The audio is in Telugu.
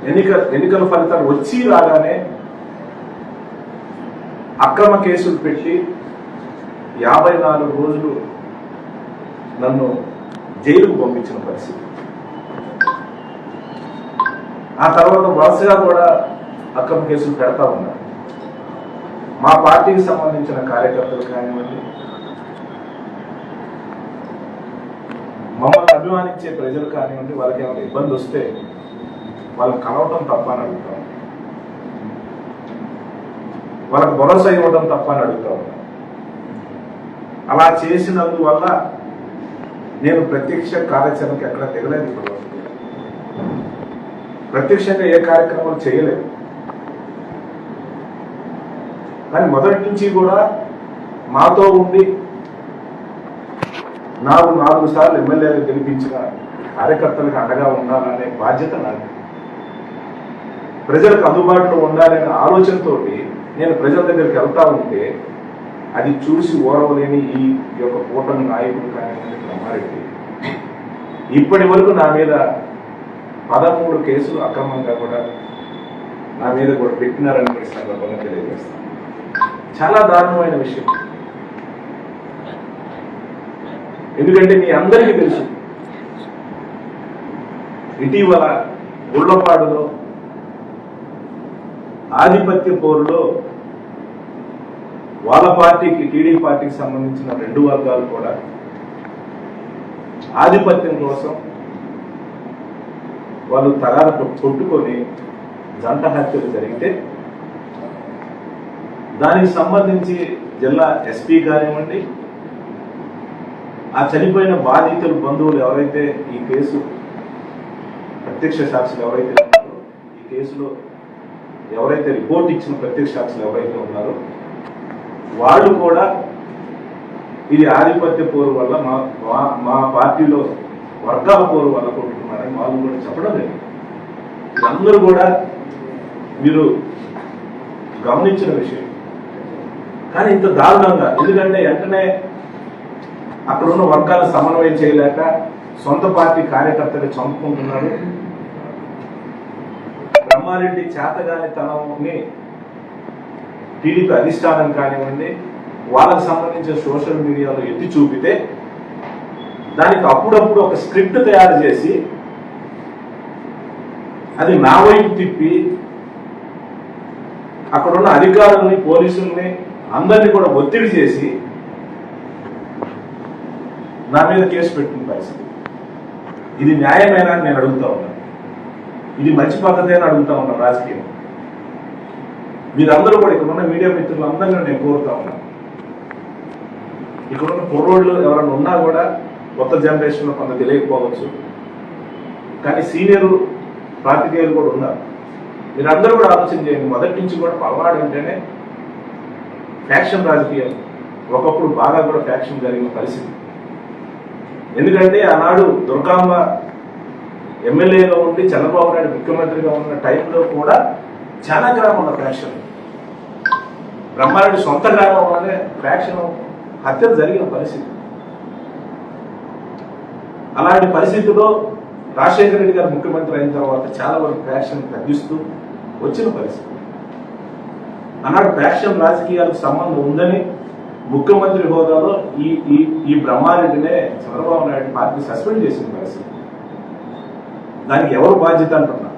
ఎన్నికల ఫలితాలు వచ్చి రాగానే అక్రమ కేసులు పెట్టి 54 రోజులు నన్ను జైలుకు పంపించిన పరిస్థితి. ఆ తర్వాత వరుసగా కూడా అక్రమ కేసులు పెడతా ఉన్నారు. మా పార్టీకి సంబంధించిన కార్యకర్తలు కానివ్వండి, మమ్మల్ని అభిమానించే ప్రజలు కానివ్వండి, వాళ్ళకి ఏమైనా ఇబ్బంది వస్తే వాళ్ళని కలవటం తప్ప అని అడుగుతాం, వాళ్ళకి భరోసా ఇవ్వడం తప్ప అని అడుగుతాం. అలా చేసినందువల్ల నేను ప్రత్యక్ష కార్యాచరణకి ఎక్కడ దిగలేదు. ఇప్పుడు ప్రత్యక్షంగా ఏ కార్యక్రమాలు చేయలేదు. కానీ మొదటి నుంచి కూడా మాతో ఉండి 4 సార్లు ఎమ్మెల్యేలు గెలిపించిన కార్యకర్తలకు అండగా ఉండాలనే బాధ్యత నాది. ప్రజలకు అందుబాటులో ఉండాలనే ఆలోచనతో నేను ప్రజల దగ్గరికి వెళ్తా ఉంటే అది చూసి ఓరవలేని ఈ యొక్క కూటమి నాయకుడు కానివ్వండి బ్రహ్మారెడ్డి ఇప్పటి వరకు నా మీద 13 కేసులు అక్రమంగా కూడా నా మీద కూడా పెట్టినారని సందర్భంగా తెలియజేస్తాను. చాలా దారుణమైన విషయం. ఎందుకంటే మీ అందరికీ తెలుసు, ఇటీవల గుళ్ళపాడులో ఆధిపత్య పోరులో వాళ్ళ పార్టీకి టీడీపీ పార్టీకి సంబంధించిన 2 వర్గాలు కూడా ఆధిపత్యం కోసం వాళ్ళు తరాలకు కొట్టుకొని జంట హత్యలు జరిగితే దానికి సంబంధించి జిల్లా ఎస్పీ కానివ్వండి, ఆ చనిపోయిన బాధితుల బంధువులు ఎవరైతే ఈ కేసు ప్రత్యక్ష సాక్షులు ఎవరైతే ఉన్నారో, ఈ కేసులో ఎవరైతే రిపోర్ట్ ఇచ్చిన ప్రత్యక్ష సాక్షులు ఎవరైతే ఉన్నారో వాళ్ళు కూడా ఇది ఆధిపత్య పోరు వల్ల మా పార్టీలో వర్గాల పోరు వల్ల కొట్టుకున్నారని వాళ్ళు కూడా చెప్పడం లేదు. అందరూ కూడా మీరు గమనించిన విషయం. కానీ ఇంత దారుణంగా, ఎందుకంటే వెంటనే అక్కడ ఉన్న వర్గాల సమన్వయం చేయలేక సొంత పార్టీ కార్యకర్తలు చంపుకుంటున్నారు. బ్రహ్మారెడ్డి చేతగాని తనని టీడీపీ అధిష్టానం కానివ్వండి, వాళ్ళకు సంబంధించిన సోషల్ మీడియాలో ఎత్తి చూపితే దానికి అప్పుడప్పుడు ఒక స్క్రిప్ట్ తయారు చేసి అది నా వైపు తిప్పి అక్కడున్న అధికారుల్ని, పోలీసుల్ని అందరినీ కూడా ఒత్తిడి చేసి నా మీద కేసు పెట్టిన పరిస్థితి. ఇది న్యాయమేనా అని నేను అడుగుతా ఉన్నాను. ఇది మంచి పద్ధతి అని అడుగుతా ఉన్నాను. రాజకీయం మీరందరూ కూడా, ఇక్కడున్న మీడియా మిత్రులందరినీ నేను కోరుతా ఉన్నాను. ఇక్కడున్న కుర్రోళ్ళు ఎవరైనా ఉన్నా కూడా కొత్త జనరేషన్లో కొంత తెలియకపోవచ్చు, కానీ సీనియర్ పాత్రికేయులు కూడా ఉన్నారు. మీరందరూ కూడా ఆలోచన చేయండి. మొదటి నుంచి కూడా పల్నాడు అంటేనే ఫ్యాక్షన్ రాజకీయం. ఒకప్పుడు బాగా కూడా ఫ్యాక్షన్ జరిగిన పరిస్థితి. ఎందుకంటే ఆనాడు దుర్గాంబ ఎమ్మెల్యేగా ఉండి చంద్రబాబు నాయుడు ముఖ్యమంత్రిగా ఉన్న టైంలో కూడా చాలా గ్రామంలో ఫ్యాక్షన్, బ్రహ్మారెడ్డి సొంత గ్రామంలోనే ఫ్యాక్షన్ హత్యలు జరిగిన పరిస్థితి. అలాంటి పరిస్థితిలో రాజశేఖర రెడ్డి గారు ముఖ్యమంత్రి అయిన తర్వాత చాలా వరకు ఫ్యాక్షన్ తగ్గిస్తూ వచ్చిన పరిస్థితి. ఆనాడు ఫ్యాక్షన్ రాజకీయాలకు సంబంధం ఉందని ముఖ్యమంత్రి హోదాలో ఈ బ్రహ్మారెడ్డినే చంద్రబాబు నాయుడు పార్టీ సస్పెండ్ చేసిన పరిస్థితి. దానికి ఎవరు బాధ్యత అంటున్నారు?